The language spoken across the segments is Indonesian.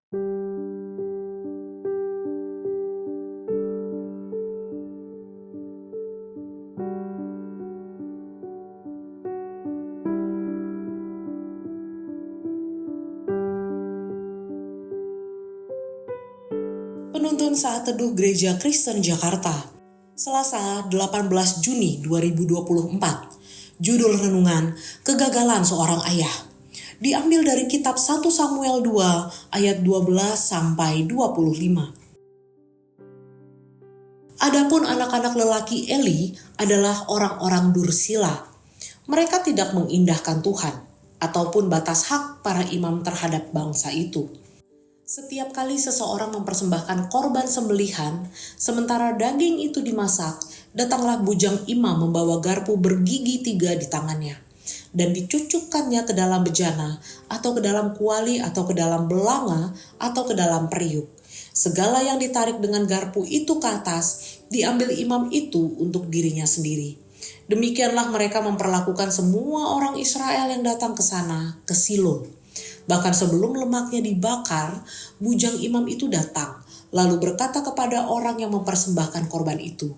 Penuntun Saat Teduh Gereja Kristen Jakarta, Selasa 18 Juni 2024. Judul renungan, Kegagalan Seorang Ayah. Diambil dari kitab 1 Samuel 2 ayat 12 sampai 25. Adapun anak-anak lelaki Eli adalah orang-orang dursila. Mereka tidak mengindahkan Tuhan ataupun batas hak para imam terhadap bangsa itu. Setiap kali seseorang mempersembahkan korban sembelihan, sementara daging itu dimasak, datanglah bujang imam membawa garpu bergigi 3 di tangannya, dan dicucukkannya ke dalam bejana, atau ke dalam kuali, atau ke dalam belanga, atau ke dalam periuk. Segala yang ditarik dengan garpu itu ke atas, diambil imam itu untuk dirinya sendiri. Demikianlah mereka memperlakukan semua orang Israel yang datang ke sana, ke Silo. Bahkan sebelum lemaknya dibakar, bujang imam itu datang, lalu berkata kepada orang yang mempersembahkan korban itu,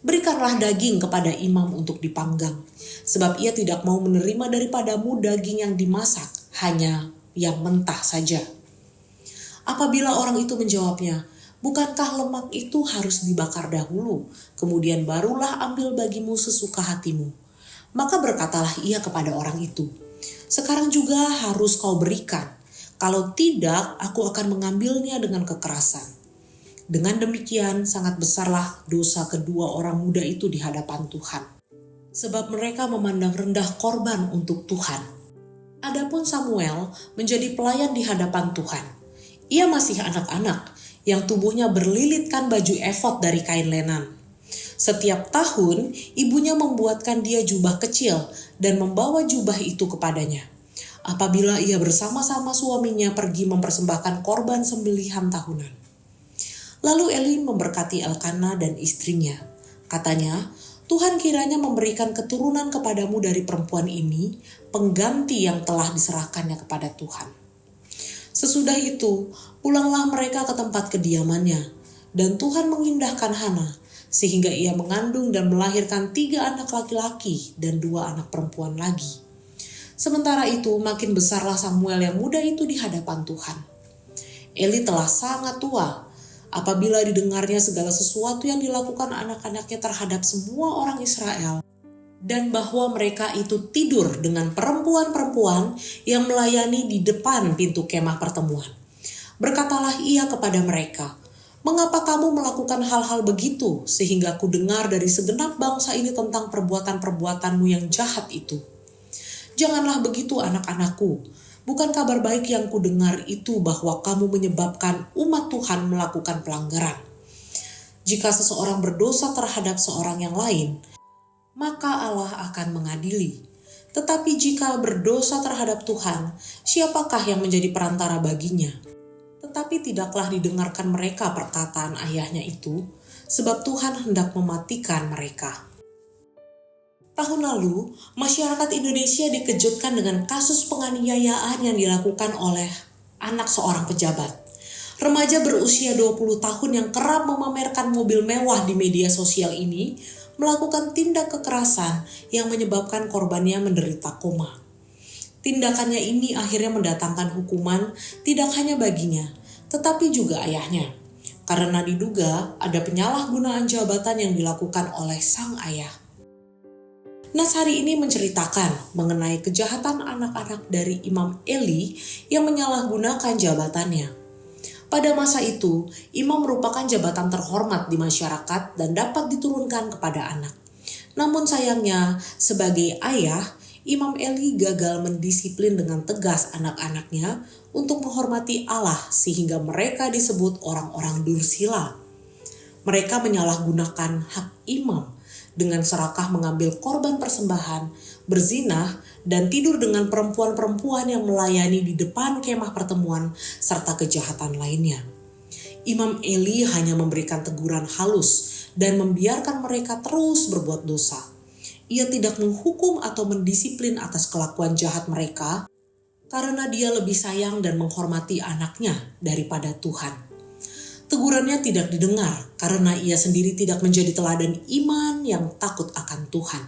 "Berikanlah daging kepada imam untuk dipanggang, sebab ia tidak mau menerima daripadamu daging yang dimasak, hanya yang mentah saja." Apabila orang itu menjawabnya, "Bukankah lemak itu harus dibakar dahulu, kemudian barulah ambil bagimu sesuka hatimu?" Maka berkatalah ia kepada orang itu, "Sekarang juga harus kau berikan. Kalau tidak, aku akan mengambilnya dengan kekerasan." Dengan demikian, sangat besarlah dosa kedua orang muda itu di hadapan Tuhan, sebab mereka memandang rendah korban untuk Tuhan. Adapun Samuel menjadi pelayan di hadapan Tuhan. Ia masih anak-anak yang tubuhnya berlilitkan baju efod dari kain lenan. Setiap tahun, ibunya membuatkan dia jubah kecil dan membawa jubah itu kepadanya. Apabila ia bersama-sama suaminya pergi mempersembahkan korban sembelihan tahunan. Lalu Eli memberkati Elkana dan istrinya. Katanya, "Tuhan kiranya memberikan keturunan kepadamu dari perempuan ini, pengganti yang telah diserahkannya kepada Tuhan." Sesudah itu, pulanglah mereka ke tempat kediamannya, dan Tuhan mengindahkan Hana, sehingga ia mengandung dan melahirkan 3 anak laki-laki dan 2 anak perempuan lagi. Sementara itu makin besarlah Samuel yang muda itu di hadapan Tuhan. Eli telah sangat tua apabila didengarnya segala sesuatu yang dilakukan anak-anaknya terhadap semua orang Israel, dan bahwa mereka itu tidur dengan perempuan-perempuan yang melayani di depan pintu kemah pertemuan. Berkatalah ia kepada mereka, "Mengapa kamu melakukan hal-hal begitu, sehingga ku dengar dari segenap bangsa ini tentang perbuatan-perbuatanmu yang jahat itu? Janganlah begitu anak-anakku. Bukan kabar baik yang ku dengar itu bahwa kamu menyebabkan umat Tuhan melakukan pelanggaran. Jika seseorang berdosa terhadap seorang yang lain, maka Allah akan mengadili. Tetapi jika berdosa terhadap Tuhan, siapakah yang menjadi perantara baginya?" Tetapi tidaklah didengarkan mereka perkataan ayahnya itu, sebab Tuhan hendak mematikan mereka. Tahun lalu, masyarakat Indonesia dikejutkan dengan kasus penganiayaan yang dilakukan oleh anak seorang pejabat. Remaja berusia 20 tahun yang kerap memamerkan mobil mewah di media sosial ini melakukan tindak kekerasan yang menyebabkan korbannya menderita koma. Tindakannya ini akhirnya mendatangkan hukuman tidak hanya baginya, tetapi juga ayahnya, karena diduga ada penyalahgunaan jabatan yang dilakukan oleh sang ayah. Nas hari ini menceritakan mengenai kejahatan anak-anak dari Imam Eli yang menyalahgunakan jabatannya. Pada masa itu, imam merupakan jabatan terhormat di masyarakat dan dapat diturunkan kepada anak. Namun sayangnya, sebagai ayah, Imam Eli gagal mendisiplin dengan tegas anak-anaknya untuk menghormati Allah sehingga mereka disebut orang-orang dursila. Mereka menyalahgunakan hak imam dengan serakah mengambil korban persembahan, berzinah, dan tidur dengan perempuan-perempuan yang melayani di depan kemah pertemuan serta kejahatan lainnya. Imam Eli hanya memberikan teguran halus dan membiarkan mereka terus berbuat dosa. Ia tidak menghukum atau mendisiplin atas kelakuan jahat mereka, karena dia lebih sayang dan menghormati anaknya daripada Tuhan. Tegurannya tidak didengar karena ia sendiri tidak menjadi teladan iman yang takut akan Tuhan.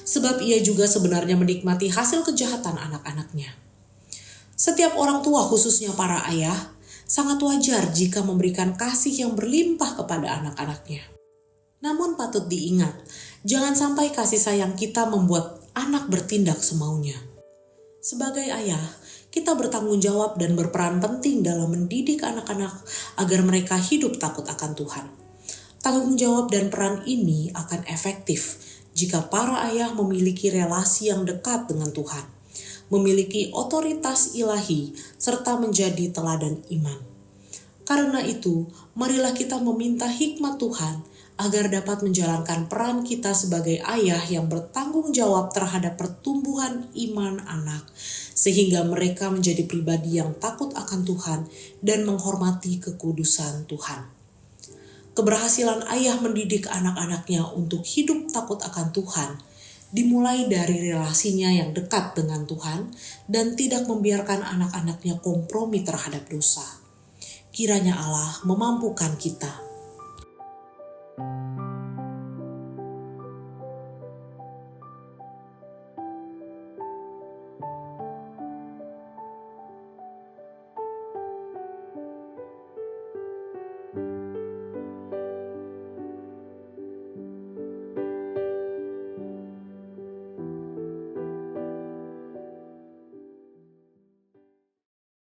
Sebab ia juga sebenarnya menikmati hasil kejahatan anak-anaknya. Setiap orang tua, khususnya para ayah, sangat wajar jika memberikan kasih yang berlimpah kepada anak-anaknya. Namun patut diingat, jangan sampai kasih sayang kita membuat anak bertindak semaunya. Sebagai ayah, kita bertanggung jawab dan berperan penting dalam mendidik anak-anak agar mereka hidup takut akan Tuhan. Tanggung jawab dan peran ini akan efektif jika para ayah memiliki relasi yang dekat dengan Tuhan, memiliki otoritas ilahi, serta menjadi teladan iman. Karena itu, marilah kita meminta hikmat Tuhan agar dapat menjalankan peran kita sebagai ayah yang bertanggung jawab terhadap pertumbuhan iman anak, sehingga mereka menjadi pribadi yang takut akan Tuhan dan menghormati kekudusan Tuhan. Keberhasilan ayah mendidik anak-anaknya untuk hidup takut akan Tuhan dimulai dari relasinya yang dekat dengan Tuhan dan tidak membiarkan anak-anaknya kompromi terhadap dosa. Kiranya Allah memampukan kita.